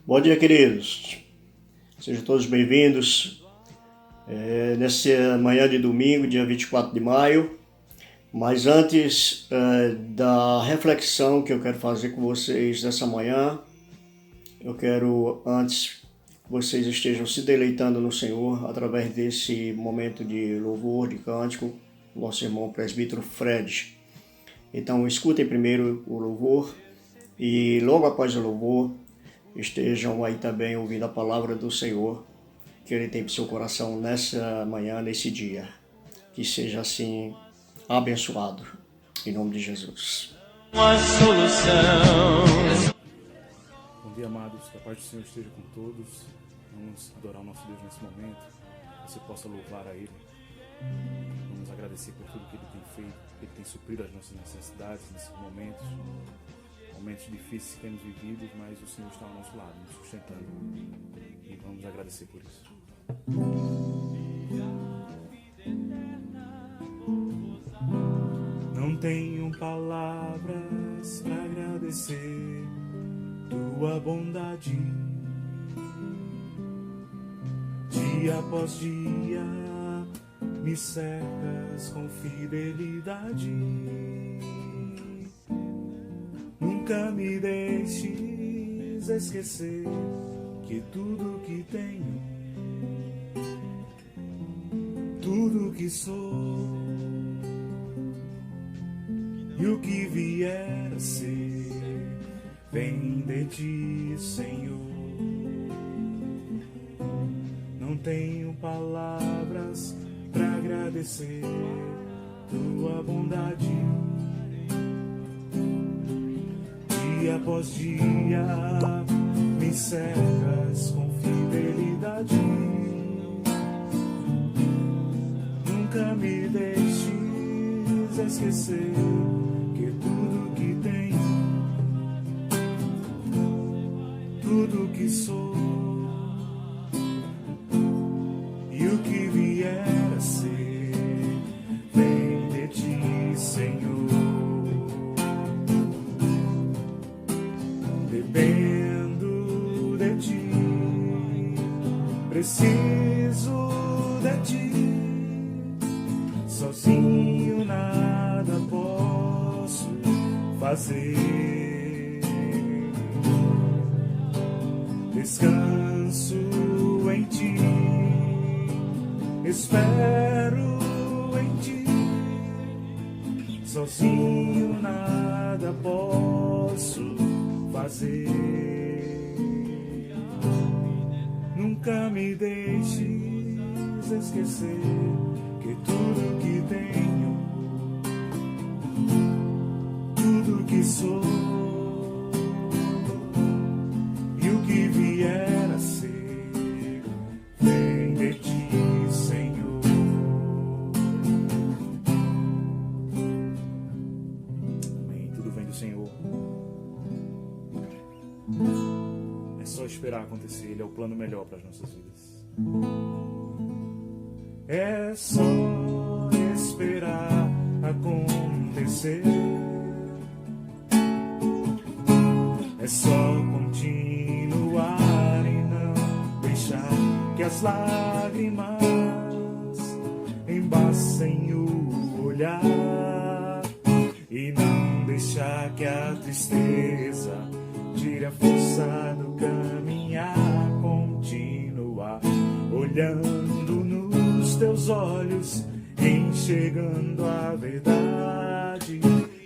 Bom dia, queridos. Sejam todos bem-vindos nessa manhã de domingo, dia 24 de maio. Mas antes da reflexão que eu quero fazer com vocês nessa manhã, eu quero antes que vocês estejam se deleitando no Senhor através desse momento de louvor, de cântico, nosso irmão presbítero Fred. Então, escutem primeiro o louvor e logo após o louvor, estejam aí também ouvindo a palavra do Senhor que Ele tem para o seu coração nessa manhã, nesse dia. Que seja assim abençoado, em nome de Jesus. Uma solução. Bom dia, amados, que a paz do Senhor esteja com todos. Vamos adorar o nosso Deus nesse momento, que você possa louvar a Ele. Vamos agradecer por tudo que Ele tem feito, que Ele tem suprido as nossas necessidades nesses momentos difíceis que temos vivido, mas o Senhor está ao nosso lado, nos sustentando, e vamos agradecer por isso. Não tenho palavras para agradecer tua bondade, dia após dia me cercas com fidelidade. Nunca me deixes esquecer que tudo que tenho, tudo que sou e o que vier a ser, vem de ti, Senhor. Não tenho palavras para agradecer tua bondade. Dia após dia me cercas com fidelidade. Nunca me deixes esquecer que tudo que tenho, tudo que sou e o que vier a ser, vem de ti, Senhor. Dependo de ti, preciso de ti, sozinho nada posso fazer. Descanso em ti, espero em ti, sozinho nada posso fazer. Nunca me deixes esquecer que tudo que tenho, tudo que sou e o que vier a ser, vem de ti, Senhor. Amém. Tudo vem do Senhor. É só esperar acontecer, Ele é o plano melhor para as nossas vidas. É só esperar acontecer. É só continuar e não deixar que as lágrimas embaçem o olhar, e não deixar que a tristeza tire a força do caminhar. Continuar olhando nos teus olhos, enxergando a verdade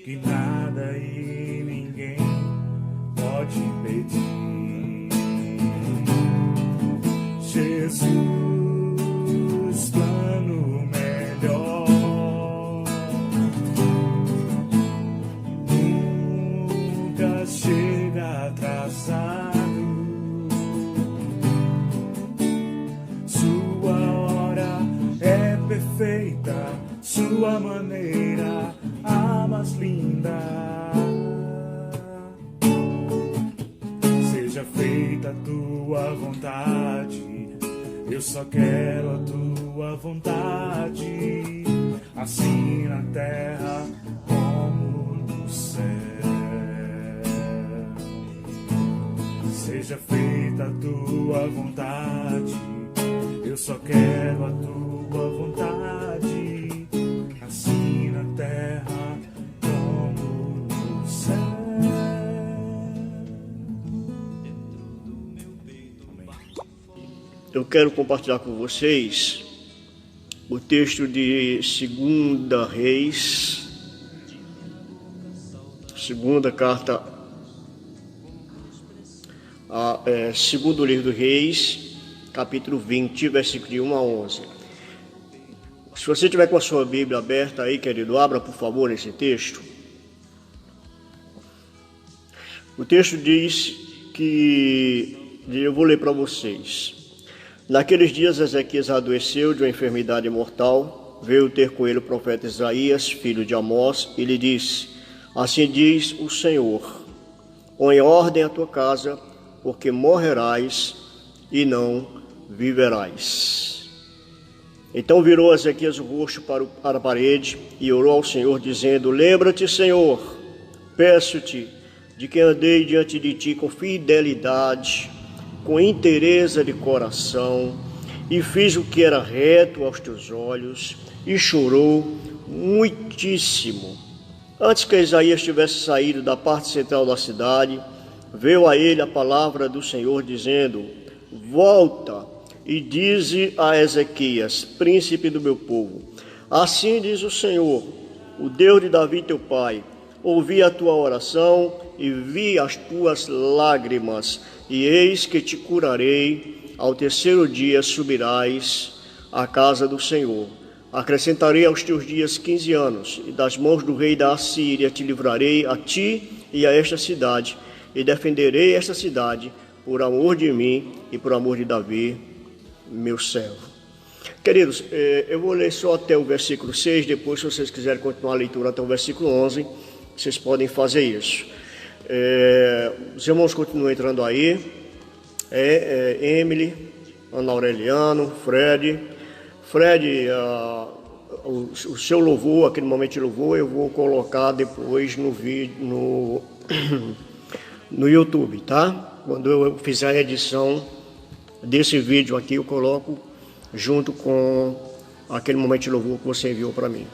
que nada e ninguém pode impedir. Jesus, plano melhor, nunca chega atrasado. Sua hora é perfeita, sua maneira a mais linda. Seja feita a tua vontade, eu só quero a tua vontade, assim na terra como no céu. Seja feita feita a tua vontade. Eu só quero a tua vontade, assim na terra como no céu. Eu quero compartilhar com vocês o texto de 2 Reis, segunda carta, segundo livro do Reis, capítulo 20, versículo de 1 a 11. Se você tiver com a sua Bíblia aberta aí, querido, abra por favor esse texto. O texto diz que, eu vou ler para vocês. Naqueles dias Ezequias adoeceu de uma enfermidade mortal. Veio ter com ele o profeta Isaías, filho de Amós, e lhe disse: assim diz o Senhor, põe ordem à tua casa, porque morrerás e não viverás. Então virou Ezequias o rosto para a parede e orou ao Senhor, dizendo: lembra-te, Senhor, peço-te, de que andei diante de ti com fidelidade, com inteireza de coração, e fiz o que era reto aos teus olhos, e chorou muitíssimo. Antes que Isaías tivesse saído da parte central da cidade, veio a ele a palavra do Senhor, dizendo: volta e dize a Ezequias, príncipe do meu povo, assim diz o Senhor, o Deus de Davi teu pai, ouvi a tua oração e vi as tuas lágrimas, e eis que te curarei, ao terceiro dia subirás à casa do Senhor. Acrescentarei aos teus dias 15 anos, e das mãos do rei da Assíria te livrarei a ti e a esta cidade, e defenderei esta cidade por amor de mim e por amor de Davi, meu servo. Queridos, eu vou ler só até o versículo 6, depois, se vocês quiserem continuar a leitura até o versículo 11, vocês podem fazer isso. Os irmãos continuam entrando aí, Emily, Ana Aureliano, Fred, o seu louvor, aquele momento de louvor, eu vou colocar depois no vídeo, no YouTube, tá? Quando eu fizer a edição desse vídeo aqui, eu coloco junto com aquele momento de louvor que você enviou para mim.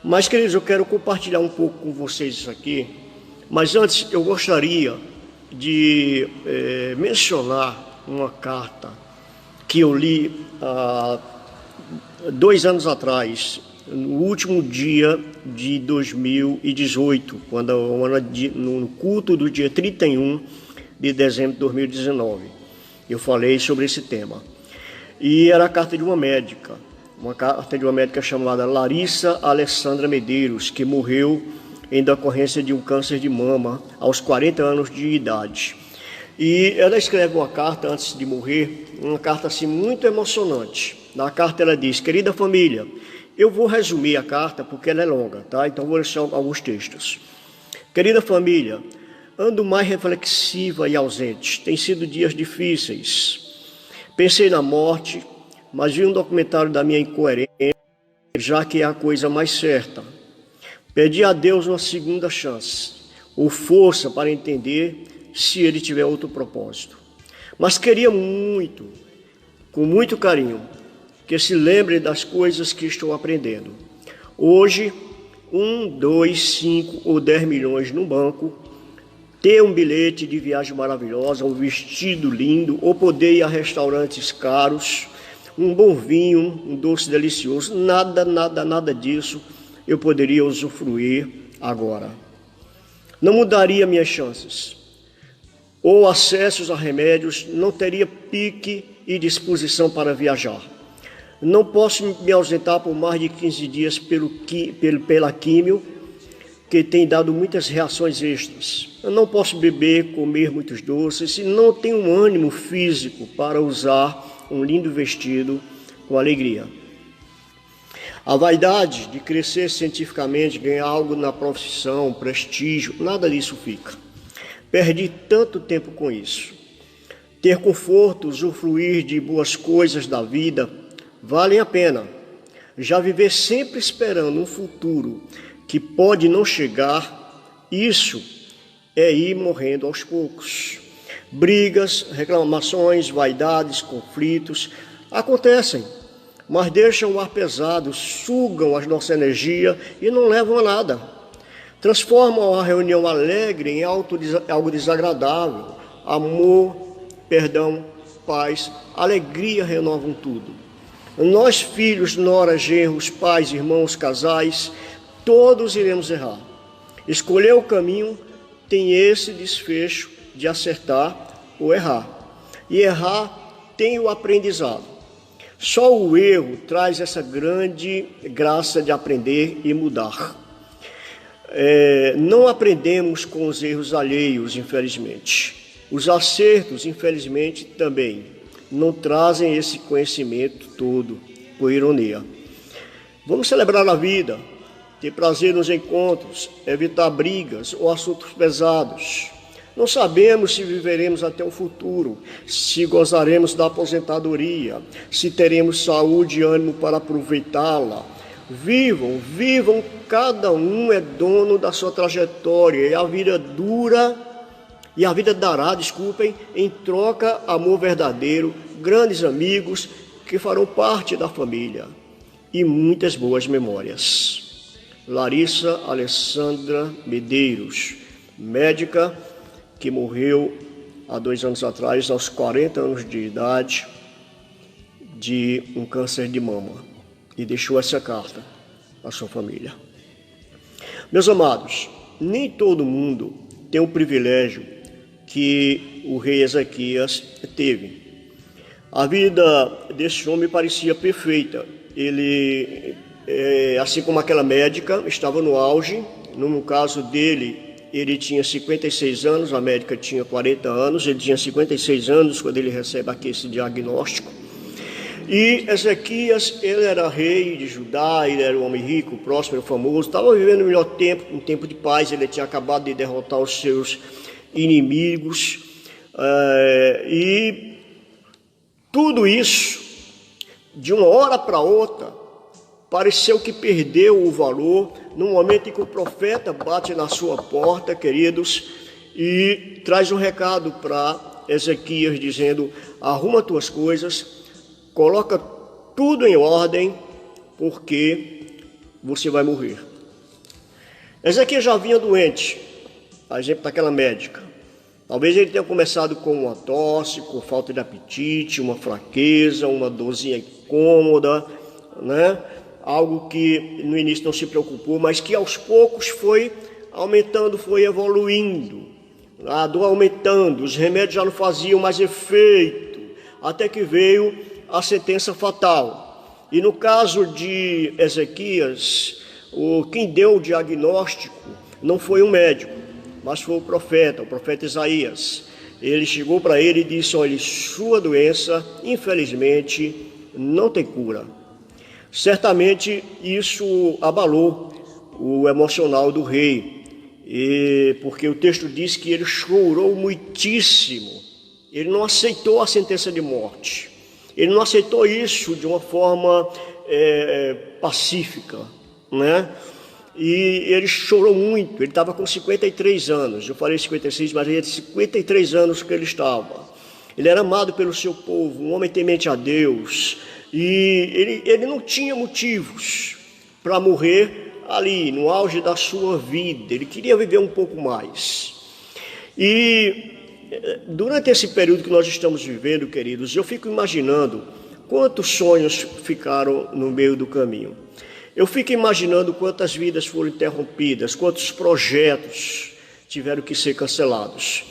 Mas, queridos, eu quero compartilhar um pouco com vocês isso aqui. Mas antes, eu gostaria de mencionar uma carta que eu li há 2 anos atrás, no último dia de 2018, no culto do dia 31 de dezembro de 2019. Eu falei sobre esse tema. E era a carta de uma médica chamada Larissa Alessandra Medeiros, que morreu em decorrência de um câncer de mama aos 40 anos de idade. E ela escreve uma carta antes de morrer, uma carta assim muito emocionante. Na carta ela diz: querida família, eu vou resumir a carta porque ela é longa, tá? Então vou ler só alguns textos. Querida família, ando mais reflexiva e ausente. Tem sido dias difíceis. Pensei na morte, mas vi um documentário da minha incoerência, já que é a coisa mais certa. Pedi a Deus uma segunda chance, ou força para entender se Ele tiver outro propósito. Mas queria muito, com muito carinho, que se lembre das coisas que estou aprendendo. Hoje, 1, 2, 5 ou 10 milhões no banco, ter um bilhete de viagem maravilhosa, um vestido lindo, ou poder ir a restaurantes caros, um bom vinho, um doce delicioso, nada disso eu poderia usufruir agora. Não mudaria minhas chances, ou acessos a remédios, não teria pique e disposição para viajar. Não posso me ausentar por mais de 15 dias pela químio, que tem dado muitas reações extras. Eu não posso beber, comer muitos doces, e não tenho ânimo físico para usar um lindo vestido com alegria. A vaidade de crescer cientificamente, ganhar algo na profissão, prestígio, nada disso fica. Perdi tanto tempo com isso. Ter conforto, usufruir de boas coisas da vida, valem a pena. Já viver sempre esperando um futuro que pode não chegar, isso é ir morrendo aos poucos. Brigas, reclamações, vaidades, conflitos acontecem, mas deixam o ar pesado, sugam a nossa energia e não levam a nada. Transformam a reunião alegre em algo desagradável. Amor, perdão, paz, alegria renovam tudo. Nós, filhos, noras, genros, pais, irmãos, casais, todos iremos errar. Escolher o caminho tem esse desfecho de acertar ou errar. E errar tem o aprendizado. Só o erro traz essa grande graça de aprender e mudar. Não aprendemos com os erros alheios, infelizmente. Os acertos, infelizmente, também não trazem esse conhecimento todo, por ironia. Vamos celebrar a vida, ter prazer nos encontros, evitar brigas ou assuntos pesados. Não sabemos se viveremos até o futuro, se gozaremos da aposentadoria, se teremos saúde e ânimo para aproveitá-la. Vivam, cada um é dono da sua trajetória, e a vida dará, em troca, amor verdadeiro, grandes amigos que farão parte da família e muitas boas memórias. Larissa Alessandra Medeiros, médica que morreu há 2 anos atrás, aos 40 anos de idade, de um câncer de mama, e deixou essa carta à sua família. Meus amados, nem todo mundo tem o privilégio que o rei Ezequias teve. A vida desse homem parecia perfeita. Ele, assim como aquela médica, estava no auge. No caso dele, ele tinha 56 anos, a médica tinha 40 anos, ele tinha 56 anos quando ele recebe aqui esse diagnóstico. E Ezequias, ele era rei de Judá, ele era um homem rico, próspero, famoso, estava vivendo o melhor tempo, um tempo de paz. Ele tinha acabado de derrotar os seus inimigos, e tudo isso, de uma hora para outra, pareceu que perdeu o valor no momento em que o profeta bate na sua porta, queridos, e traz um recado para Ezequias dizendo: arruma tuas coisas, coloca tudo em ordem, porque você vai morrer. Ezequias já vinha doente, a exemplo daquela médica. Talvez ele tenha começado com uma tosse, com falta de apetite, uma fraqueza, uma dorzinha incômoda, né? Algo que no início não se preocupou, mas que aos poucos foi aumentando, foi evoluindo. A dor aumentando, os remédios já não faziam mais efeito, até que veio a sentença fatal. E no caso de Ezequias, quem deu o diagnóstico não foi um médico, mas foi o profeta Isaías. Ele chegou para ele e disse: olha, sua doença, infelizmente, não tem cura. Certamente isso abalou o emocional do rei, porque o texto diz que ele chorou muitíssimo. Ele não aceitou a sentença de morte. Ele não aceitou isso de uma forma pacífica, né? E ele chorou muito. Ele estava com 53 anos. Eu falei 56, mas ele era de 53 anos que ele estava. Ele era amado pelo seu povo, um homem temente a Deus. E ele não tinha motivos para morrer ali, no auge da sua vida. Ele queria viver um pouco mais. E durante esse período que nós estamos vivendo, queridos, eu fico imaginando quantos sonhos ficaram no meio do caminho. Eu fico imaginando quantas vidas foram interrompidas, quantos projetos tiveram que ser cancelados.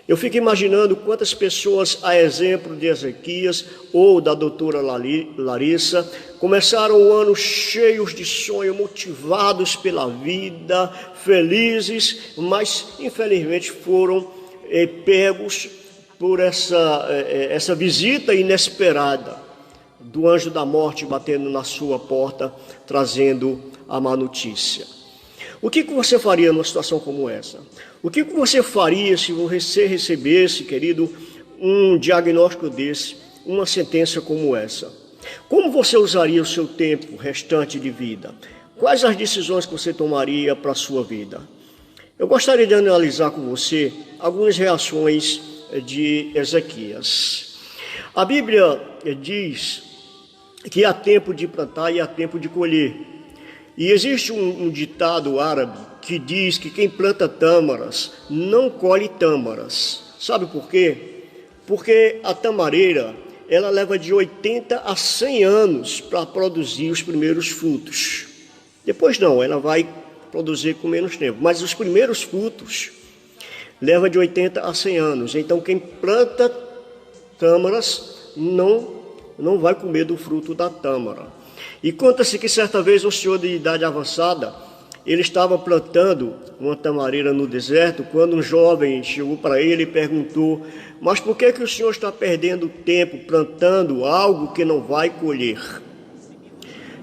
Eu fico imaginando quantas pessoas, a exemplo de Ezequias ou da doutora Larissa, começaram o ano cheios de sonho, motivados pela vida, felizes, mas infelizmente foram pegos por essa visita inesperada do anjo da morte batendo na sua porta, trazendo a má notícia. O que você faria numa situação como essa? O que você faria se você recebesse, querido, um diagnóstico desse, uma sentença como essa? Como você usaria o seu tempo restante de vida? Quais as decisões que você tomaria para a sua vida? Eu gostaria de analisar com você algumas reações de Ezequias. A Bíblia diz que há tempo de plantar e há tempo de colher. E existe um ditado árabe que diz que quem planta tâmaras não colhe tâmaras. Sabe por quê? Porque a tamareira, ela leva de 80 a 100 anos para produzir os primeiros frutos. Depois não, ela vai produzir com menos tempo. Mas os primeiros frutos leva de 80 a 100 anos. Então quem planta tâmaras não vai comer do fruto da tâmara. E conta-se que certa vez um senhor de idade avançada, ele estava plantando uma tamareira no deserto, quando um jovem chegou para ele e perguntou: mas por que o senhor está perdendo tempo plantando algo que não vai colher?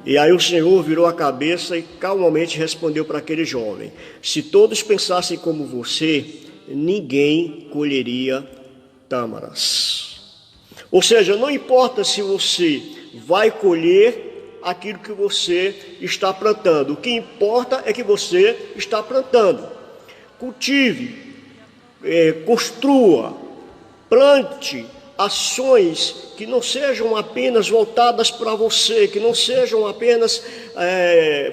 E aí o senhor virou a cabeça e calmamente respondeu para aquele jovem: se todos pensassem como você, ninguém colheria tâmaras. Ou seja, não importa se você vai colher aquilo que você está plantando. O que importa é que você está plantando. Cultive, construa, plante ações que não sejam apenas voltadas para você, que não sejam apenas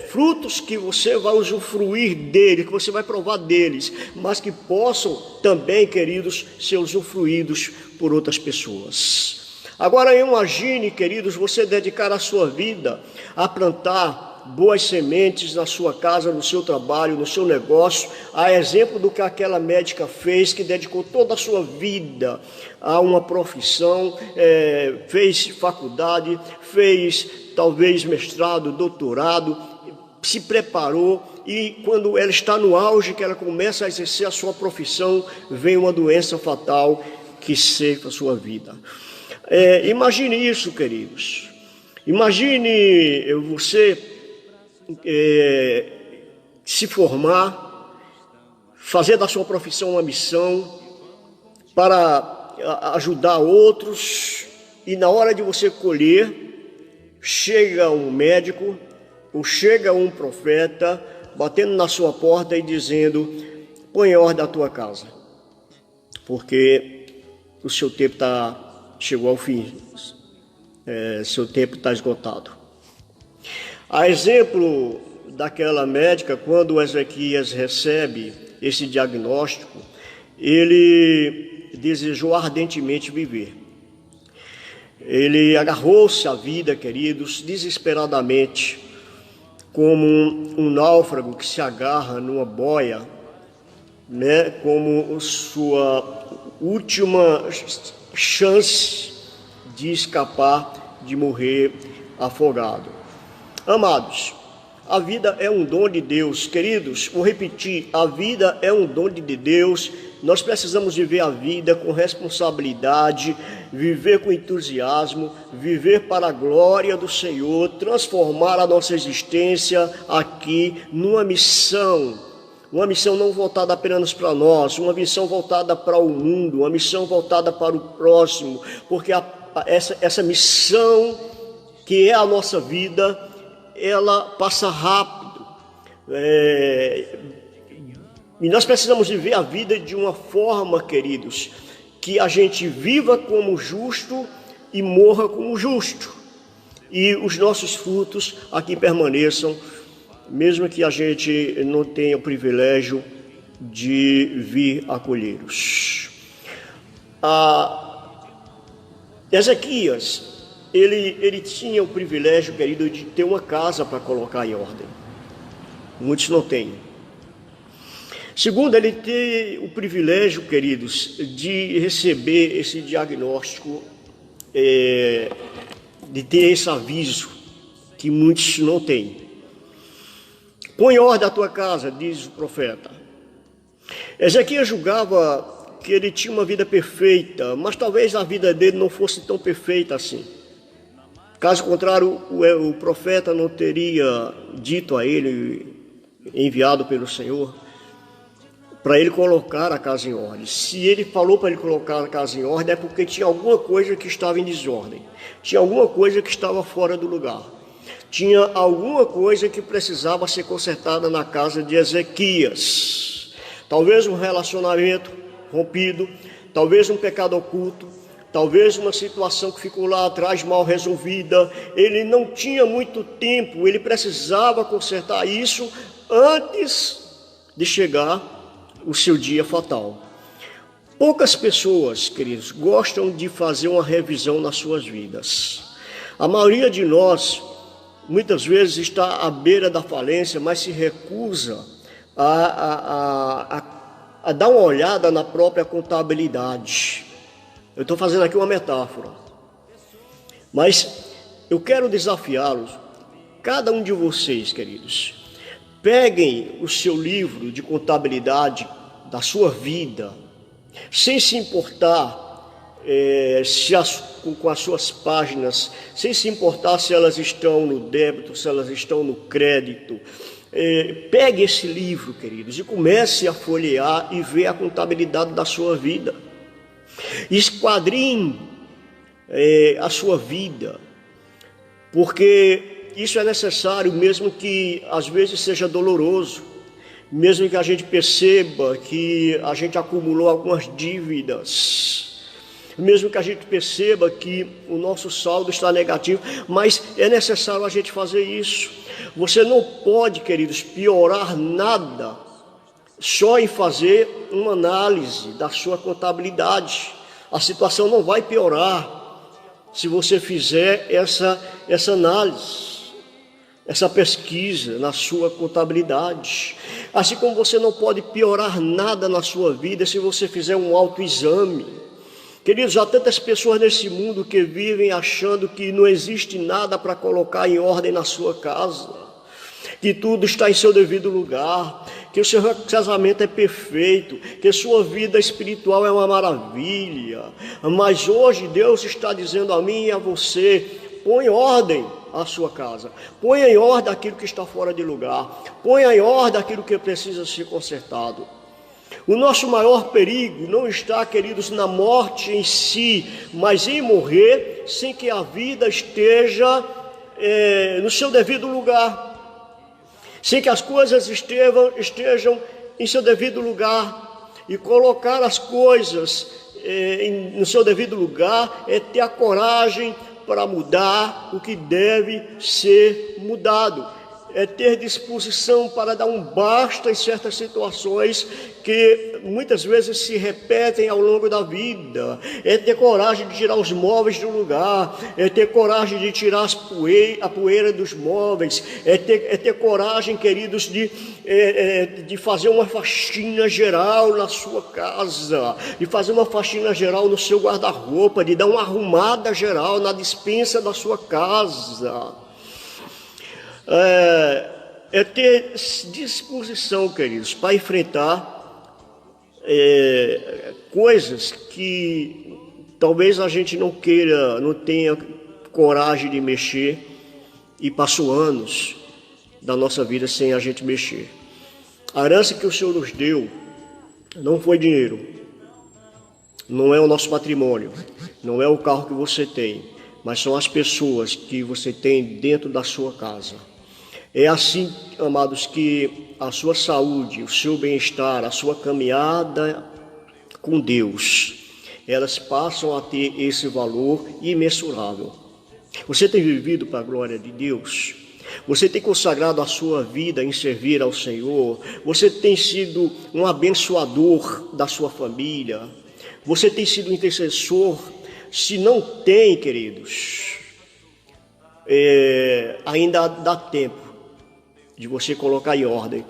frutos que você vai usufruir dele, que você vai provar deles, mas que possam também, queridos, ser usufruídos por outras pessoas. Agora imagine, queridos, você dedicar a sua vida a plantar boas sementes na sua casa, no seu trabalho, no seu negócio, a exemplo do que aquela médica fez, que dedicou toda a sua vida a uma profissão, fez faculdade, fez talvez mestrado, doutorado, se preparou, e quando ela está no auge, que ela começa a exercer a sua profissão, vem uma doença fatal que ceifa a sua vida. Imagine isso, queridos. Imagine você se formar, fazer da sua profissão uma missão para ajudar outros, e na hora de você colher, chega um médico ou chega um profeta batendo na sua porta e dizendo: põe em ordem a tua casa, porque o seu tempo chegou ao fim, seu tempo está esgotado. A exemplo daquela médica, quando Ezequias recebe esse diagnóstico, ele desejou ardentemente viver. Ele agarrou-se à vida, queridos, desesperadamente, como um náufrago que se agarra numa boia, como sua última chance de escapar, de morrer afogado. Amados, a vida é um dom de Deus. Queridos, vou repetir, a vida é um dom de Deus. Nós precisamos viver a vida com responsabilidade, viver com entusiasmo, viver para a glória do Senhor, transformar a nossa existência aqui numa missão. Uma missão não voltada apenas para nós, uma missão voltada para o mundo, uma missão voltada para o próximo, porque essa missão que é a nossa vida, ela passa rápido. E nós precisamos viver a vida de uma forma, queridos, que a gente viva como justo e morra como justo, e os nossos frutos aqui permaneçam, mesmo que a gente não tenha o privilégio de vir acolhê-los. Ezequias, ele tinha o privilégio, querido, de ter uma casa para colocar em ordem. Muitos não têm. Segundo, ele tem o privilégio, queridos, de receber esse diagnóstico, de ter esse aviso que muitos não têm. Põe em ordem a tua casa, diz o profeta. Ezequias julgava que ele tinha uma vida perfeita, mas talvez a vida dele não fosse tão perfeita assim. Caso contrário, o profeta não teria dito a ele, enviado pelo Senhor, para ele colocar a casa em ordem. Se ele falou para ele colocar a casa em ordem, é porque tinha alguma coisa que estava em desordem, tinha alguma coisa que estava fora do lugar. Tinha alguma coisa que precisava ser consertada na casa de Ezequias. Talvez um relacionamento rompido, talvez um pecado oculto, talvez uma situação que ficou lá atrás mal resolvida. Ele não tinha muito tempo, ele precisava consertar isso antes de chegar o seu dia fatal. Poucas pessoas, queridos, gostam de fazer uma revisão nas suas vidas. A maioria de nós, muitas vezes, está à beira da falência, mas se recusa a dar uma olhada na própria contabilidade. Eu estou fazendo aqui uma metáfora. Mas eu quero desafiá-los, cada um de vocês, queridos, peguem o seu livro de contabilidade da sua vida, sem se importar com as suas páginas, sem se importar se elas estão no débito, se elas estão no crédito. Pegue esse livro, queridos, e comece a folhear e ver a contabilidade da sua vida. Esquadrinhe a sua vida, porque isso é necessário, mesmo que às vezes seja doloroso, mesmo que a gente perceba que a gente acumulou algumas dívidas, mesmo que a gente perceba que o nosso saldo está negativo, mas é necessário a gente fazer isso. Você não pode, queridos, piorar nada só em fazer uma análise da sua contabilidade. A situação não vai piorar se você fizer essa análise, essa pesquisa na sua contabilidade. Assim como você não pode piorar nada na sua vida se você fizer um autoexame. Queridos, há tantas pessoas nesse mundo que vivem achando que não existe nada para colocar em ordem na sua casa, que tudo está em seu devido lugar, que o seu casamento é perfeito, que a sua vida espiritual é uma maravilha. Mas hoje Deus está dizendo a mim e a você: põe em ordem a sua casa, ponha em ordem aquilo que está fora de lugar, ponha em ordem aquilo que precisa ser consertado. O nosso maior perigo não está, queridos, na morte em si, mas em morrer sem que a vida esteja no seu devido lugar, sem que as coisas estejam em seu devido lugar. E colocar as coisas no seu devido lugar é ter a coragem para mudar o que deve ser mudado, é ter disposição para dar um basta em certas situações que muitas vezes se repetem ao longo da vida, é ter coragem de tirar os móveis do lugar, é ter coragem de tirar a poeira dos móveis, é ter coragem, queridos, de fazer uma faxina geral na sua casa, de fazer uma faxina geral no seu guarda-roupa, de dar uma arrumada geral na despensa da sua casa. É ter disposição, queridos, para enfrentar coisas que talvez a gente não tenha coragem de mexer, e passou anos da nossa vida sem a gente mexer. A herança que o Senhor nos deu não foi dinheiro, não é o nosso patrimônio, não é o carro que você tem, mas são as pessoas que você tem dentro da sua casa. É assim, amados, que a sua saúde, o seu bem-estar, a sua caminhada com Deus, elas passam a ter esse valor imensurável. Você tem vivido para a glória de Deus? Você tem consagrado a sua vida em servir ao Senhor? Você tem sido um abençoador da sua família? Você tem sido intercessor? Se não tem, queridos, ainda dá tempo de você colocar em ordem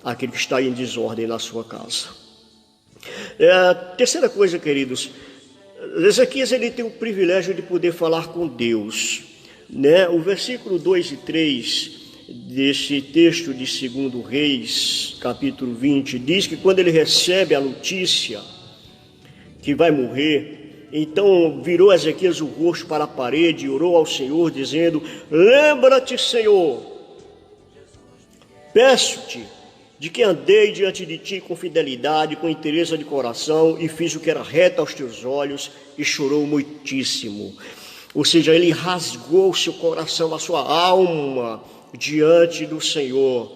aquilo que está em desordem na sua casa. Terceira coisa, queridos, Ezequias ele tem o privilégio de poder falar com Deus, né? O versículo 2 e 3 desse texto de 2 Reis, capítulo 20, diz que quando ele recebe a notícia que vai morrer, então virou Ezequias o rosto para a parede e orou ao Senhor, dizendo: lembra-te, Senhor, peço-te de que andei diante de ti com fidelidade, com inteireza de coração, e fiz o que era reto aos teus olhos, e chorou muitíssimo. Ou seja, ele rasgou o seu coração, a sua alma diante do Senhor.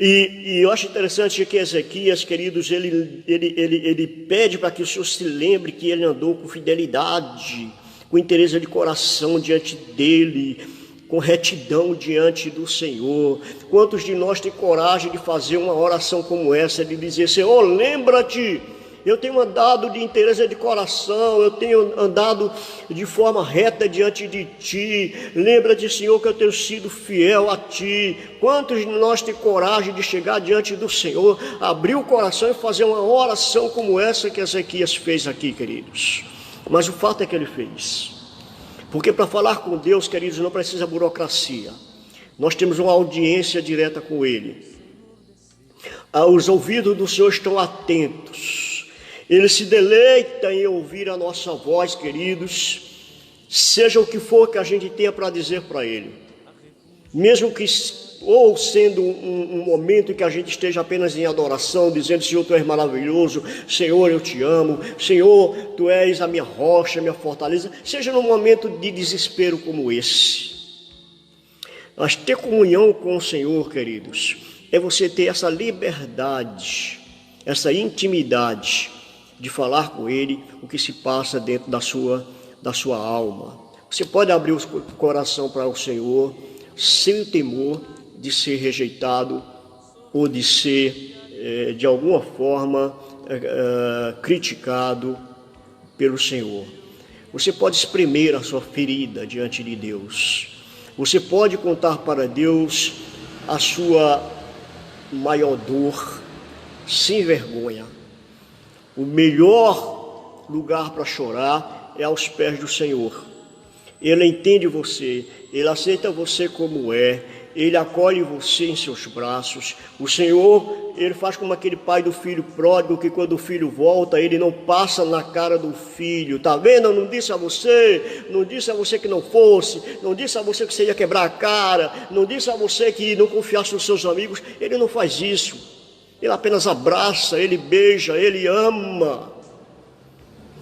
E eu acho interessante que Ezequias, queridos, ele pede para que o Senhor se lembre que ele andou com fidelidade, com interesse de coração diante dele, com retidão diante do Senhor. Quantos de nós tem coragem de fazer uma oração como essa, de dizer: Senhor, lembra-te, eu tenho andado de interesse de coração, eu tenho andado de forma reta diante de Ti, lembra-te, Senhor, que eu tenho sido fiel a Ti. Quantos de nós tem coragem de chegar diante do Senhor, abrir o coração e fazer uma oração como essa que Ezequias fez aqui, queridos? Mas o fato é que ele fez, porque para falar com Deus, queridos, não precisa burocracia. Nós temos uma audiência direta com Ele. Os ouvidos do Senhor estão atentos. Ele se deleita em ouvir a nossa voz, queridos, seja o que for que a gente tenha para dizer para Ele. Mesmo que, ou sendo um momento em que a gente esteja apenas em adoração, dizendo: Senhor, Tu és maravilhoso, Senhor, eu Te amo, Senhor, Tu és a minha rocha, a minha fortaleza, seja num momento de desespero como esse. Mas ter comunhão com o Senhor, queridos, é você ter essa liberdade, essa intimidade de falar com Ele o que se passa dentro da sua alma. Você pode abrir o coração para o Senhor sem o temor de ser rejeitado ou de ser, de alguma forma, criticado pelo Senhor. Você pode espremer a sua ferida diante de Deus. Você pode contar para Deus a sua maior dor sem vergonha. O melhor lugar para chorar é aos pés do Senhor. Ele entende você, Ele aceita você como é, Ele acolhe você em seus braços. O Senhor, Ele faz como aquele pai do filho pródigo, que quando o filho volta, Ele não passa na cara do filho. Tá vendo? Eu não disse a você que não fosse, não disse a você que você ia quebrar a cara, não disse a você que não confiasse nos seus amigos. Ele não faz isso. Ele apenas abraça, Ele beija, Ele ama,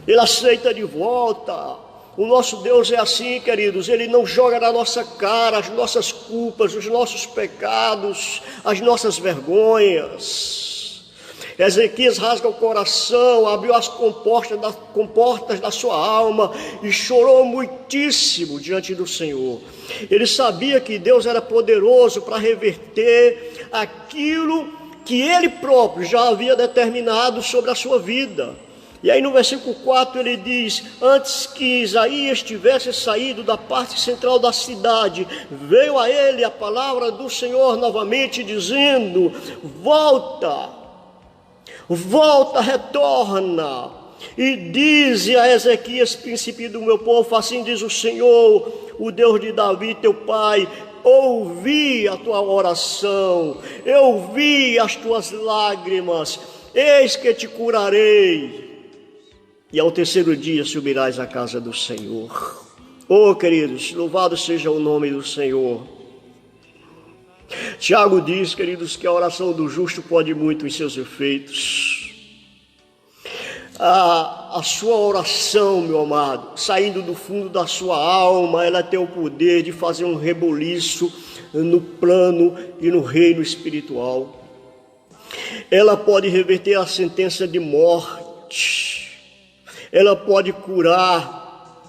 Ele aceita de volta. O nosso Deus é assim, queridos, Ele não joga na nossa cara as nossas culpas, os nossos pecados, as nossas vergonhas. Ezequias rasga o coração, abriu as comportas da sua alma e chorou muitíssimo diante do Senhor. Ele sabia que Deus era poderoso para reverter aquilo que Ele próprio já havia determinado sobre a sua vida. E aí no versículo 4 ele diz: antes que Isaías tivesse saído da parte central da cidade, veio a ele a palavra do Senhor novamente, dizendo: volta, retorna, e dize a Ezequias, príncipe do meu povo: assim diz o Senhor, o Deus de Davi teu pai, ouvi a tua oração, eu vi as tuas lágrimas, eis que te curarei, e ao terceiro dia subirás à casa do Senhor. Oh, queridos, louvado seja o nome do Senhor. Tiago diz, queridos, que a oração do justo pode muito em seus efeitos. A sua oração, meu amado, saindo do fundo da sua alma, ela tem o poder de fazer um reboliço no plano e no reino espiritual. Ela pode reverter a sentença de morte, ela pode curar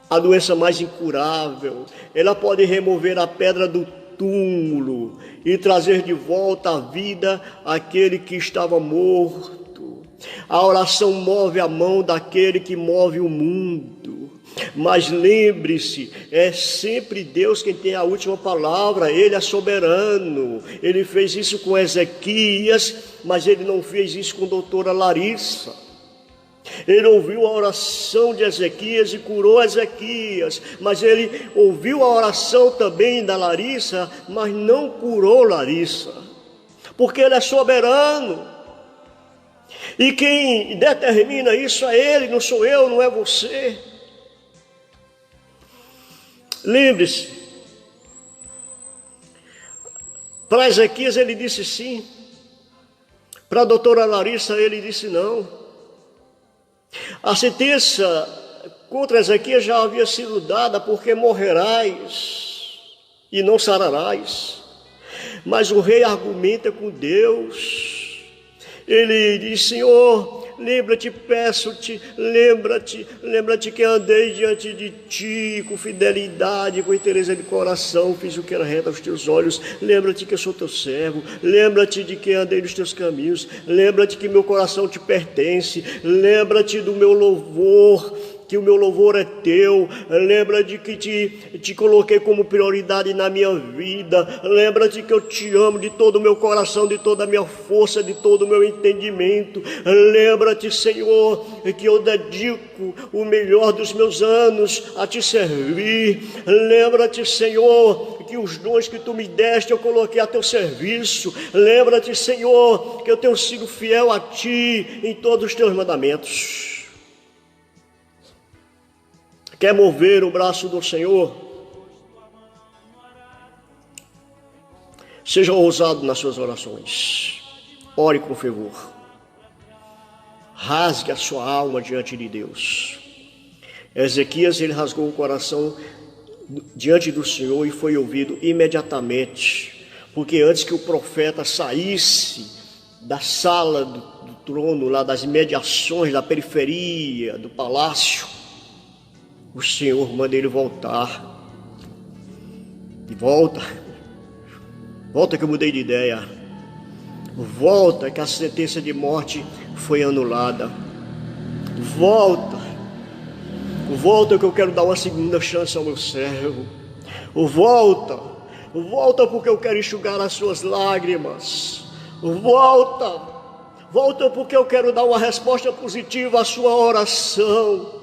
a doença mais incurável, ela pode remover a pedra do túmulo e trazer de volta à vida aquele que estava morto. A oração move a mão daquele que move o mundo. Mas lembre-se, é sempre Deus quem tem a última palavra. Ele é soberano. Ele fez isso com Ezequias, mas Ele não fez isso com a doutora Larissa. Ele ouviu a oração de Ezequias e curou Ezequias, mas Ele ouviu a oração também da Larissa, mas não curou Larissa, porque Ele é soberano. E quem determina isso é Ele, não sou eu, não é você. Lembre-se, para Ezequias ele disse sim, para a doutora Larissa ele disse não. A sentença contra Ezequias já havia sido dada, porque morrerás e não sararás. Mas o rei argumenta com Deus. Ele diz: Senhor, lembra-te, peço-te, lembra-te que andei diante de ti com fidelidade, com interesse de coração, fiz o que era reto aos teus olhos. Lembra-te que eu sou teu servo, lembra-te de que andei nos teus caminhos, lembra-te que meu coração te pertence, lembra-te do meu louvor, que o meu louvor é teu, lembra de que te coloquei como prioridade na minha vida, lembra-te que eu te amo de todo o meu coração, de toda a minha força, de todo o meu entendimento, lembra-te, Senhor, que eu dedico o melhor dos meus anos a te servir, lembra-te, Senhor, que os dons que tu me deste eu coloquei a teu serviço, lembra-te, Senhor, que eu tenho sido fiel a ti em todos os teus mandamentos. Quer mover o braço do Senhor? Seja ousado nas suas orações. Ore com fervor. Rasgue a sua alma diante de Deus. Ezequias, ele rasgou o coração diante do Senhor e foi ouvido imediatamente. Porque antes que o profeta saísse da sala do trono, lá das imediações, da periferia, do palácio, o Senhor manda ele voltar. E volta que eu mudei de ideia. Volta que a sentença de morte foi anulada. Volta que eu quero dar uma segunda chance ao meu servo. Volta porque eu quero enxugar as suas lágrimas. Volta porque eu quero dar uma resposta positiva à sua oração.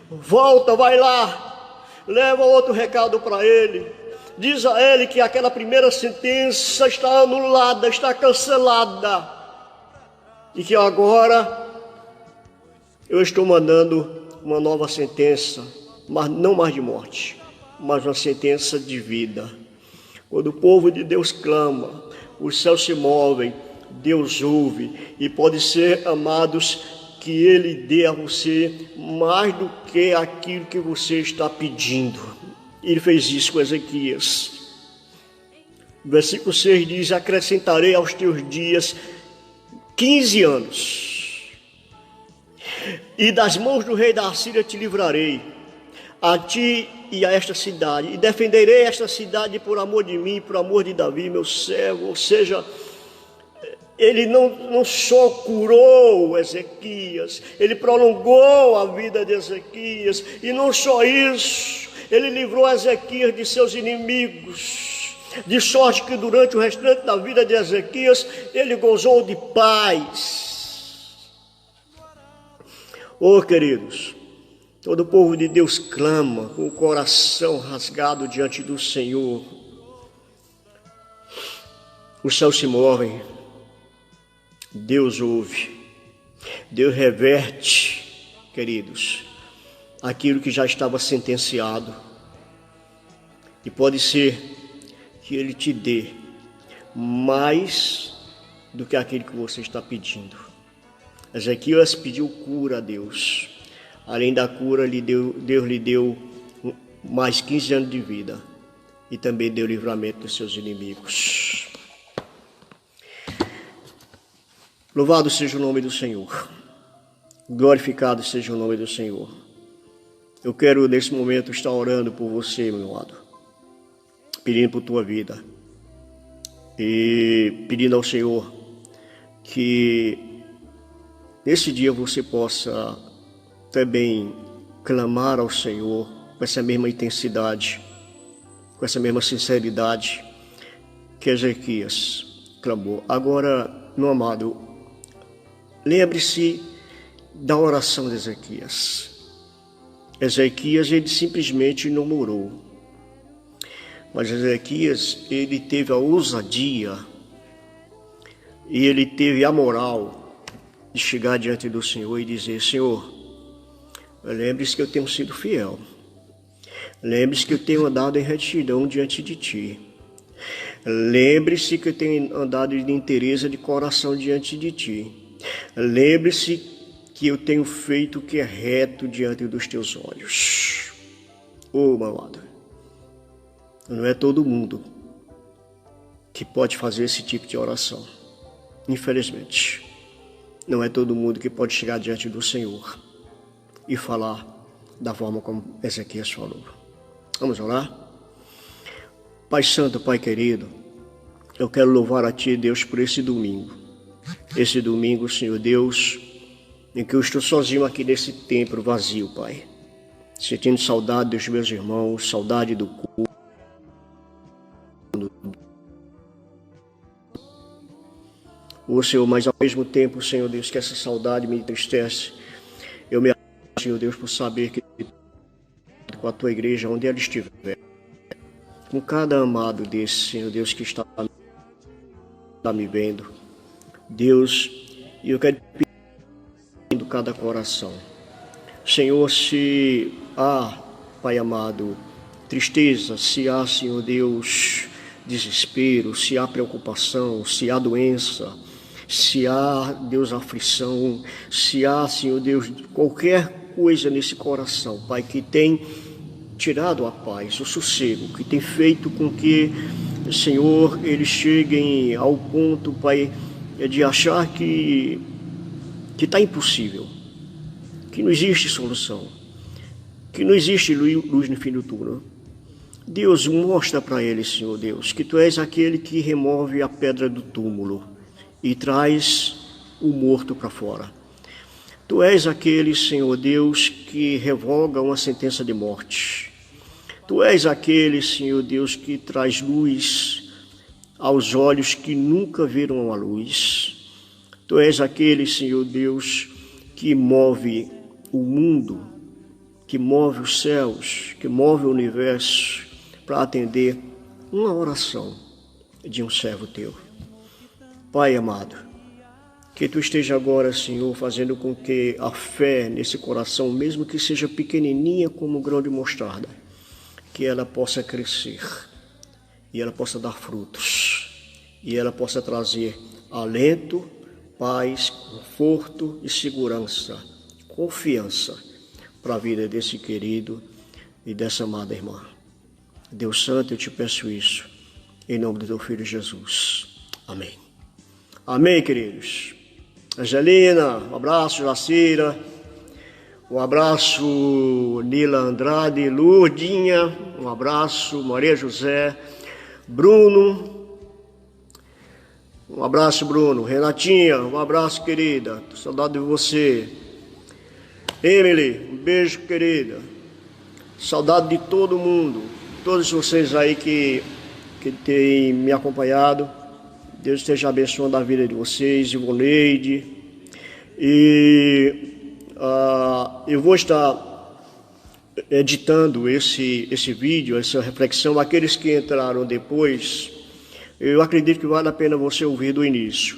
Volta, vai lá, leva outro recado para ele, diz a ele que aquela primeira sentença está anulada, está cancelada, e que agora eu estou mandando uma nova sentença, mas não mais de morte, mas uma sentença de vida. Quando o povo de Deus clama, os céus se movem, Deus ouve, e pode ser, amados, que Ele dê a você mais do que aquilo que você está pedindo. Ele fez isso com Ezequias. O versículo 6 diz: acrescentarei aos teus dias 15 anos, e das mãos do rei da Assíria te livrarei, a ti e a esta cidade, e defenderei esta cidade por amor de mim, por amor de Davi, meu servo. Ou seja, ele não só curou Ezequias, ele prolongou a vida de Ezequias, e não só isso, ele livrou Ezequias de seus inimigos, de sorte que durante o restante da vida de Ezequias, ele gozou de paz. Oh, queridos, todo o povo de Deus clama com o coração rasgado diante do Senhor. Os céus se movem, Deus ouve, Deus reverte, queridos, aquilo que já estava sentenciado. E pode ser que Ele te dê mais do que aquilo que você está pedindo. Ezequias pediu cura a Deus. Além da cura, Deus lhe deu mais 15 anos de vida e também deu livramento dos seus inimigos. Louvado seja o nome do Senhor, glorificado seja o nome do Senhor. Eu quero nesse momento estar orando por você, meu amado, pedindo por tua vida e pedindo ao Senhor que nesse dia você possa também clamar ao Senhor com essa mesma intensidade, com essa mesma sinceridade que Ezequias clamou. Agora, meu amado, lembre-se da oração de Ezequias. Ezequias, ele simplesmente não orou. Mas Ezequias, ele teve a ousadia e ele teve a moral de chegar diante do Senhor e dizer: Senhor, lembre-se que eu tenho sido fiel. Lembre-se que eu tenho andado em retidão diante de Ti. Lembre-se que eu tenho andado em interesse de coração diante de Ti. Lembre-se que eu tenho feito o que é reto diante dos teus olhos. Oh, meu amado, não é todo mundo que pode fazer esse tipo de oração. Infelizmente, não é todo mundo que pode chegar diante do Senhor e falar da forma como Ezequias falou. Vamos orar? Pai Santo, Pai querido, eu quero louvar a Ti, Deus, por esse domingo. Esse domingo, Senhor Deus, em que eu estou sozinho aqui nesse templo vazio, Pai. Sentindo saudade dos meus irmãos, saudade do culto. Ô Senhor, mas ao mesmo tempo, Senhor Deus, que essa saudade me entristece, eu me alegro, Senhor Deus, por saber que com a Tua igreja, onde ela estiver, com cada amado desse, Senhor Deus, que está me vendo, Deus, e eu quero pedir cada coração. Senhor, se há, Pai amado, tristeza, se há, Senhor Deus, desespero, se há preocupação, se há doença, se há, Deus, aflição, se há, Senhor Deus, qualquer coisa nesse coração, Pai, que tem tirado a paz, o sossego, que tem feito com que, Senhor, eles cheguem ao ponto, Pai, de achar que está impossível, que não existe solução, que não existe luz no fim do túnel. Deus, mostra para eles, Senhor Deus, que Tu és aquele que remove a pedra do túmulo e traz o morto para fora. Tu és aquele, Senhor Deus, que revoga uma sentença de morte. Tu és aquele, Senhor Deus, que traz luz aos olhos que nunca viram a luz. Tu és aquele, Senhor Deus, que move o mundo, que move os céus, que move o universo para atender uma oração de um servo Teu. Pai amado, que Tu esteja agora, Senhor, fazendo com que a fé nesse coração, mesmo que seja pequenininha como um grão de mostarda, que ela possa crescer e ela possa dar frutos e ela possa trazer alento, paz, conforto e segurança, confiança para a vida desse querido e dessa amada irmã. Deus Santo, eu Te peço isso, em nome do Teu Filho Jesus. Amém. Amém, queridos. Angelina, um abraço, Jacira, um abraço, Nila Andrade, Lourdinha, um abraço, Maria José, Bruno, um abraço, Bruno, Renatinha, um abraço, querida, tô saudade de você. Emily, um beijo, querida, saudade de todo mundo, todos vocês aí que têm me acompanhado. Deus esteja abençoando a vida de vocês, Ivoneide. E eu vou estar editando esse vídeo, essa reflexão. Aqueles que entraram depois, eu acredito que vale a pena você ouvir do início.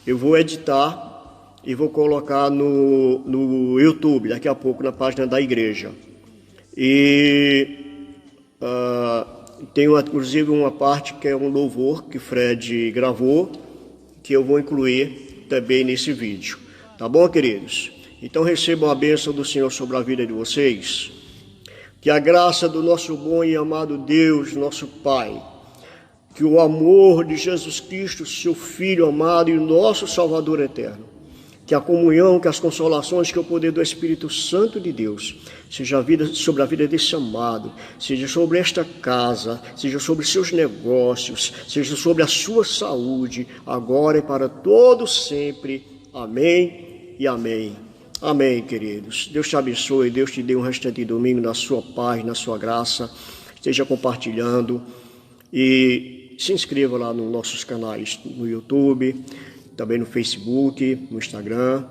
Eu vou editar e vou colocar no YouTube, daqui a pouco, na página da igreja. E tem inclusive uma parte que é um louvor que Fred gravou, que eu vou incluir também nesse vídeo. Tá bom, queridos? Então recebam a bênção do Senhor sobre a vida de vocês. Que a graça do nosso bom e amado Deus, nosso Pai, que o amor de Jesus Cristo, seu Filho amado e nosso Salvador eterno, que a comunhão, que as consolações, que o poder do Espírito Santo de Deus seja sobre a vida desse amado, seja sobre esta casa, seja sobre seus negócios, seja sobre a sua saúde, agora e para todos sempre. Amém e amém. Amém, queridos. Deus te abençoe, Deus te dê um restante de domingo na sua paz, na sua graça. Esteja compartilhando e se inscreva lá nos nossos canais no YouTube, também no Facebook, no Instagram.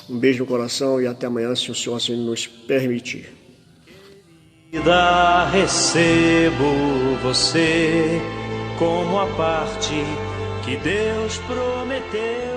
Um beijo no coração e até amanhã, se o Senhor assim nos permitir. Recebo você como a parte que Deus prometeu.